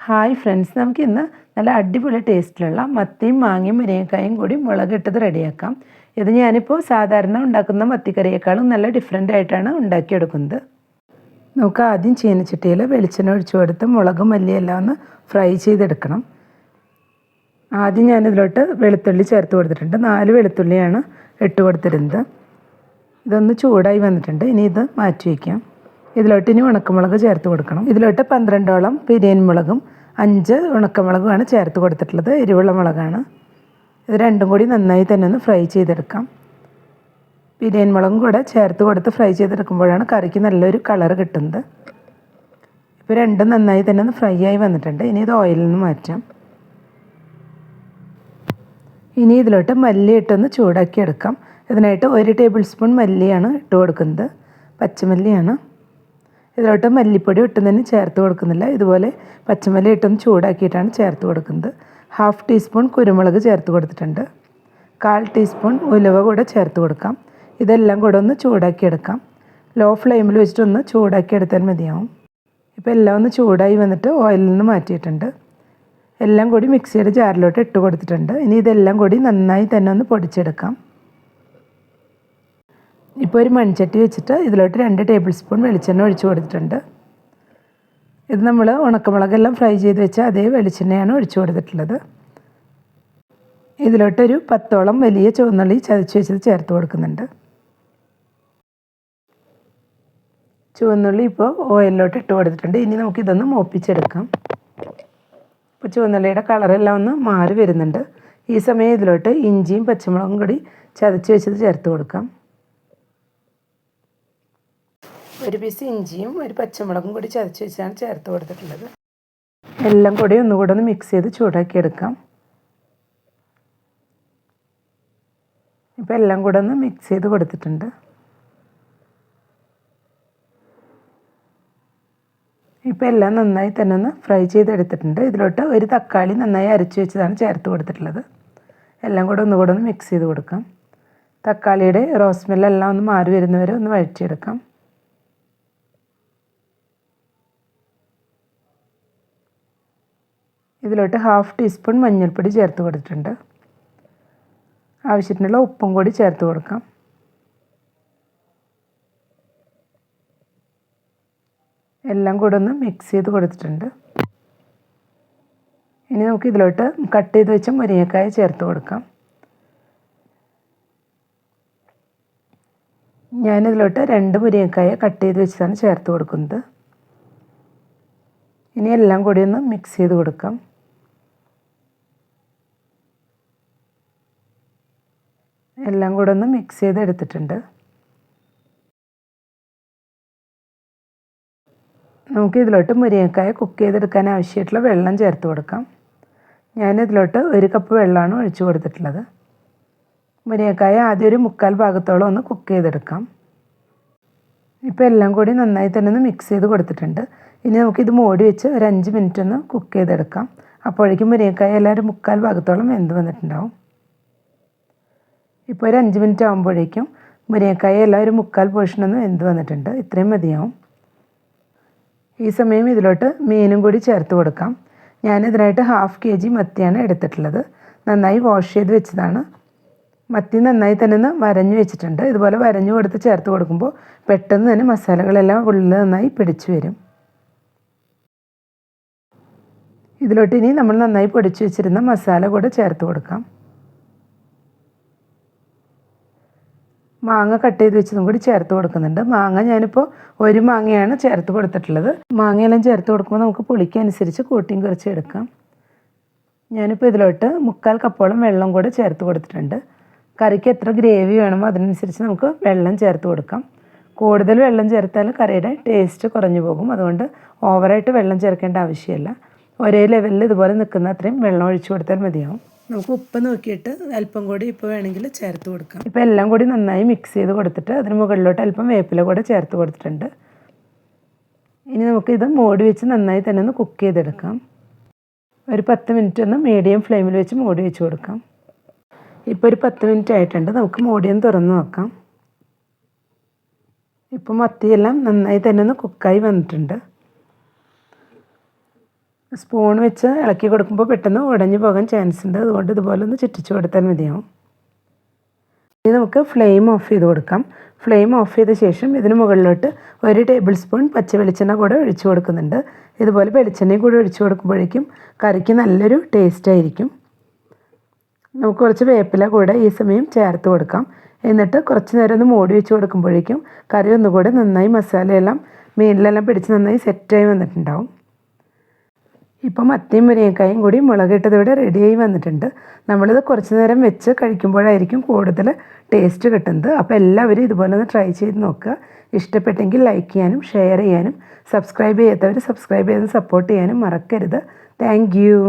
Hi friends, നമുക്കിന്ന് നല്ല അടിപൊളി ടേസ്റ്റിലുള്ള മത്തിയും മാങ്ങയും മുരിങ്ങക്കായും കൂടി മുളകിട്ടത് റെഡിയാക്കാം. ഇത് ഞാനിപ്പോൾ സാധാരണ ഉണ്ടാക്കുന്ന മത്തിക്കറിയേക്കാളും നല്ല ഡിഫറെൻ്റ് ആയിട്ടാണ് ഉണ്ടാക്കിയെടുക്കുന്നത്. നമുക്ക് ആദ്യം ചീനച്ചട്ടിയിൽ വെളിച്ചെണ്ണ ഒഴിച്ചു കൊടുത്ത് മുളകും മല്ലിയെല്ലാം ഒന്ന് ഫ്രൈ ചെയ്തെടുക്കണം. ആദ്യം ഞാനിതിലോട്ട് വെളുത്തുള്ളി ചേർത്ത് കൊടുത്തിട്ടുണ്ട്. 4 വെളുത്തുള്ളിയാണ് ഇട്ട് കൊടുത്തിരുന്നത്. ഇതൊന്ന് ചൂടായി വന്നിട്ടുണ്ട്. ഇനി ഇത് മാറ്റി വയ്ക്കാം. ഇതിലോട്ട് ഇനി ഉണക്കമുളക് ചേർത്ത് കൊടുക്കണം. ഇതിലോട്ട് 12ഓളം പിരിയൻ മുളകും 5 ഉണക്കമുളകുമാണ് ചേർത്ത് കൊടുത്തിട്ടുള്ളത്. എരിവുള്ള മുളകാണ്. ഇത് രണ്ടും കൂടി നന്നായി തന്നെ ഒന്ന് ഫ്രൈ ചെയ്തെടുക്കാം. പിരിയൻ മുളകും കൂടെ ചേർത്ത് കൊടുത്ത് ഫ്രൈ ചെയ്തെടുക്കുമ്പോഴാണ് കറിക്ക് നല്ലൊരു കളർ കിട്ടുന്നത്. ഇപ്പോൾ രണ്ടും നന്നായി തന്നെ ഒന്ന് ഫ്രൈ ആയി വന്നിട്ടുണ്ട്. ഇനി ഇത് ഓയിലിൽ നിന്ന് മാറ്റാം. ഇനി ഇതിലോട്ട് മല്ലി ഇട്ടൊന്ന് ചൂടാക്കി എടുക്കാം. ഇതിനായിട്ട് 1 ടേബിൾ സ്പൂൺ മല്ലിയാണ് ഇട്ട് കൊടുക്കുന്നത്. പച്ചമല്ലിയാണ്. ഇതിലോട്ട് മല്ലിപ്പൊടി ഒട്ടും തന്നെ ചേർത്ത് കൊടുക്കുന്നില്ല. ഇതുപോലെ പച്ചമല്ലി ഇട്ടൊന്ന് ചൂടാക്കിയിട്ടാണ് ചേർത്ത് കൊടുക്കുന്നത്. 1/2 ടീസ്പൂൺ കുരുമുളക് ചേർത്ത് കൊടുത്തിട്ടുണ്ട്. 1/4 ടീസ്പൂൺ ഉലുവ കൂടെ ചേർത്ത് കൊടുക്കാം. ഇതെല്ലാം കൂടെ ഒന്ന് ചൂടാക്കിയെടുക്കാം. ലോ ഫ്ലെയിമിൽ വെച്ചിട്ടൊന്ന് ചൂടാക്കിയെടുത്താൽ മതിയാവും. ഇപ്പോൾ എല്ലാം ഒന്ന് ചൂടായി വന്നിട്ട് ഓയിലിൽ നിന്ന് മാറ്റിയിട്ടുണ്ട്. എല്ലാം കൂടി മിക്സിയുടെ ജാറിലോട്ട് ഇട്ട് കൊടുത്തിട്ടുണ്ട്. ഇനി ഇതെല്ലാം കൂടി നന്നായി തന്നെ ഒന്ന് പൊടിച്ചെടുക്കാം. ഇപ്പോൾ ഒരു മൺചട്ടി വെച്ചിട്ട് ഇതിലോട്ട് 2 ടേബിൾ സ്പൂൺ വെളിച്ചെണ്ണ ഒഴിച്ചു കൊടുത്തിട്ടുണ്ട്. ഇത് നമ്മൾ ഉണക്കമുളകെല്ലാം ഫ്രൈ ചെയ്ത് വെച്ച അതേ വെളിച്ചെണ്ണയാണ് ഒഴിച്ചു കൊടുത്തിട്ടുള്ളത്. ഇതിലോട്ടൊരു 10ഓളം വലിയ ചുവന്നുള്ളി ചതച്ച് വെച്ചത് ചേർത്ത് കൊടുക്കുന്നുണ്ട്. ചുവന്നുള്ളി ഇപ്പോൾ ഓയിലിലോട്ട് ഇട്ട് കൊടുത്തിട്ടുണ്ട്. ഇനി നമുക്കിതൊന്ന് മൂപ്പിച്ചെടുക്കാം. ഇപ്പോൾ ചുവന്നുള്ളിയുടെ കളറെല്ലാം ഒന്ന് മാറി വരുന്നുണ്ട്. ഈ സമയം ഇതിലോട്ട് ഇഞ്ചിയും പച്ചമുളകും കൂടി ചതച്ച് വെച്ചത് ചേർത്ത് കൊടുക്കാം. ഒരു പീസ് ഇഞ്ചിയും ഒരു പച്ചമുളകും കൂടി ചതച്ച് വെച്ചാണ് ചേർത്ത് കൊടുത്തിട്ടുള്ളത്. എല്ലാം കൂടി ഒന്നുകൂടെ ഒന്ന് മിക്സ് ചെയ്ത് ചൂടാക്കിയെടുക്കാം. ഇപ്പോൾ എല്ലാം കൂടെ ഒന്ന് മിക്സ് ചെയ്ത് കൊടുത്തിട്ടുണ്ട്. ഇപ്പോൾ എല്ലാം നന്നായി തന്നെ ഒന്ന് ഫ്രൈ ചെയ്തെടുത്തിട്ടുണ്ട്. ഇതിലോട്ട് ഒരു തക്കാളി നന്നായി അരച്ച് വെച്ചതാണ് ചേർത്ത് കൊടുത്തിട്ടുള്ളത്. എല്ലാം കൂടെ ഒന്നുകൂടെ ഒന്ന് മിക്സ് ചെയ്ത് കൊടുക്കാം. തക്കാളിയുടെ റോസ് സ്മെല്ലെല്ലാം ഒന്ന് മാറി വരുന്നവരെ ഒന്ന് വഴറ്റിയെടുക്കാം. ഇതിലോട്ട് 1/2 ടീസ്പൂൺ മഞ്ഞൾപ്പൊടി ചേർത്ത് കൊടുത്തിട്ടുണ്ട്. ആവശ്യത്തിനുള്ള ഉപ്പും കൂടി ചേർത്ത് കൊടുക്കാം. എല്ലാം കൂടെ ഒന്ന് മിക്സ് ചെയ്ത് കൊടുത്തിട്ടുണ്ട്. ഇനി നമുക്ക് ഇതിലോട്ട് കട്ട് ചെയ്ത് വെച്ച മുരിങ്ങക്കായ ചേർത്ത് കൊടുക്കാം. ഞാനിതിലോട്ട് 2 മുരിങ്ങക്കായ കട്ട് ചെയ്ത് വെച്ചതാണ് ചേർത്ത് കൊടുക്കുന്നത്. ഇനി എല്ലാം കൂടി ഒന്ന് മിക്സ് ചെയ്ത് കൊടുക്കാം. എല്ലാം കൂടെ ഒന്ന് മിക്സ് ചെയ്ത് എടുത്തിട്ടുണ്ട്. നമുക്ക് ഇതിലോട്ട് മുരിങ്ങക്കായ കുക്ക് ചെയ്തെടുക്കാൻ ആവശ്യമായിട്ടുള്ള വെള്ളം ചേർത്ത് കൊടുക്കാം. ഞാനിതിലോട്ട് 1 കപ്പ് വെള്ളമാണ് ഒഴിച്ചു കൊടുത്തിട്ടുള്ളത്. മുരിങ്ങക്കായ ആദ്യം ഒരു 1/4 ഭാഗത്തോളം ഒന്ന് കുക്ക് ചെയ്തെടുക്കാം. ഇപ്പോൾ എല്ലാം കൂടി നന്നായി തന്നെ ഒന്ന് മിക്സ് ചെയ്ത് കൊടുത്തിട്ടുണ്ട്. ഇനി നമുക്കിത് മൂടി വെച്ച് ഒരു 5 മിനിറ്റ് ഒന്ന് കുക്ക് ചെയ്തെടുക്കാം. അപ്പോഴേക്കും മുരിങ്ങക്കായ എല്ലാം ഒരു 1/4 ഭാഗത്തോളം വെന്ത് വന്നിട്ടുണ്ടാവും. ഇപ്പോൾ ഒരു 5 മിനിറ്റ് ആകുമ്പോഴേക്കും മുരിങ്ങക്കായ എല്ലാം ഒരു 1/4 പോർഷനൊന്ന് വെന്ത് വന്നിട്ടുണ്ട്. ഇത്രയും മതിയാവും. ഈ സമയം ഇതിലോട്ട് മീനും കൂടി ചേർത്ത് കൊടുക്കാം. ഞാനിതിനായിട്ട് 1/2 kg മത്തിയാണ് എടുത്തിട്ടുള്ളത്. നന്നായി വാഷ് ചെയ്ത് വെച്ചതാണ്. മത്തി നന്നായി തന്നെ ഒന്ന് വരഞ്ഞ് വെച്ചിട്ടുണ്ട്. ഇതുപോലെ വരഞ്ഞു കൊടുത്ത് ചേർത്ത് കൊടുക്കുമ്പോൾ പെട്ടെന്ന് തന്നെ മസാലകളെല്ലാം ഉള്ളിൽ നന്നായി പിടിച്ചു വരും. ഇതിലോട്ട് ഇനി നമ്മൾ നന്നായി പൊടിച്ചു വെച്ചിരുന്ന മസാല കൂടെ ചേർത്ത് കൊടുക്കാം. മാങ്ങ കട്ട് ചെയ്ത് വെച്ചതും കൂടി ചേർത്ത് കൊടുക്കുന്നുണ്ട്. മാങ്ങ ഞാനിപ്പോൾ 1 മാങ്ങയാണ് ചേർത്ത് കൊടുത്തിട്ടുള്ളത്. മാങ്ങയെല്ലാം ചേർത്ത് കൊടുക്കുമ്പോൾ നമുക്ക് പുളിക്കനുസരിച്ച് കൂട്ടിയും കുറച്ച് എടുക്കാം. ഞാനിപ്പോൾ ഇതിലോട്ട് 1/4 കപ്പോളം വെള്ളം കൂടെ ചേർത്ത് കൊടുത്തിട്ടുണ്ട്. കറിക്ക് എത്ര ഗ്രേവി വേണമോ അതിനനുസരിച്ച് നമുക്ക് വെള്ളം ചേർത്ത് കൊടുക്കാം. കൂടുതൽ വെള്ളം ചേർത്താൽ കറിയുടെ ടേസ്റ്റ് കുറഞ്ഞു പോകും. അതുകൊണ്ട് ഓവറായിട്ട് വെള്ളം ചേർക്കേണ്ട ആവശ്യമില്ല. ഒരേ ലെവലിൽ ഇതുപോലെ നിൽക്കുന്ന അത്രയും വെള്ളം ഒഴിച്ചു കൊടുത്താൽ മതിയാവും. നമുക്ക് ഉപ്പ് നോക്കിയിട്ട് അല്പം കൂടി ഇപ്പോൾ വേണമെങ്കിൽ ചേർത്ത് കൊടുക്കാം. ഇപ്പോൾ എല്ലാം കൂടി നന്നായി മിക്സ് ചെയ്ത് കൊടുത്തിട്ട് അതിന് മുകളിലോട്ട് അല്പം വേപ്പില കൂടെ ചേർത്ത് കൊടുത്തിട്ടുണ്ട്. ഇനി നമുക്കിത് മൂടി വെച്ച് നന്നായി തന്നെ ഒന്ന് കുക്ക് ചെയ്തെടുക്കാം. ഒരു 10 മിനിറ്റ് ഒന്ന് മീഡിയം ഫ്ലെയിമിൽ വെച്ച് മൂടി വെച്ച് കൊടുക്കാം. ഇപ്പോൾ ഒരു 10 മിനിറ്റ് ആയിട്ടുണ്ട്. നമുക്ക് മൂടിയൊന്ന് തുറന്ന് നോക്കാം. ഇപ്പോൾ മത്തിയെല്ലാം നന്നായി തന്നെ ഒന്ന് കുക്കായി വന്നിട്ടുണ്ട്. സ്പൂൺ വെച്ച് ഇളക്കി കൊടുക്കുമ്പോൾ പെട്ടെന്ന് ഉടഞ്ഞു പോകാൻ ചാൻസ് ഉണ്ട്. അതുകൊണ്ട് ഇതുപോലെ ഒന്ന് ചുറ്റിച്ച് കൊടുത്താൽ മതിയാവും. ഇനി നമുക്ക് ഫ്ലെയിം ഓഫ് ചെയ്ത് കൊടുക്കാം. ഫ്ലെയിം ഓഫ് ചെയ്ത ശേഷം ഇതിന് മുകളിലോട്ട് 1 ടേബിൾ സ്പൂൺ പച്ച വെളിച്ചെണ്ണ കൂടെ ഒഴിച്ചു കൊടുക്കുന്നുണ്ട്. ഇതുപോലെ വെളിച്ചെണ്ണയും കൂടി ഒഴിച്ചു കൊടുക്കുമ്പോഴേക്കും കറിക്ക് നല്ലൊരു ടേസ്റ്റ് ആയിരിക്കും. നമുക്ക് കുറച്ച് വേപ്പില കൂടെ ഈ സമയം ചേർത്ത് കൊടുക്കാം. എന്നിട്ട് കുറച്ച് നേരം ഒന്ന് മൂടി വെച്ച് കൊടുക്കുമ്പോഴേക്കും കറി ഒന്നുകൂടെ നന്നായി മസാലയെല്ലാം മീനിലെല്ലാം പിടിച്ച് നന്നായി സെറ്റായി വന്നിട്ടുണ്ടാവും. ഇപ്പം മത്തിയും മുരിങ്ങക്കായും കൂടി മുളകിട്ടത് ഇവിടെ റെഡിയായി വന്നിട്ടുണ്ട്. നമ്മളിത് കുറച്ച് നേരം വെച്ച് കഴിക്കുമ്പോഴായിരിക്കും കൂടുതൽ ടേസ്റ്റ് കിട്ടുന്നത്. അപ്പോൾ എല്ലാവരും ഇതുപോലെ ഒന്ന് ട്രൈ ചെയ്ത് നോക്കുക. ഇഷ്ടപ്പെട്ടെങ്കിൽ ലൈക്ക് ചെയ്യാനും ഷെയർ ചെയ്യാനും സബ്സ്ക്രൈബ് ചെയ്യാത്തവർ സബ്സ്ക്രൈബ് ചെയ്ത് സപ്പോർട്ട് ചെയ്യാനും മറക്കരുത്. Thank you.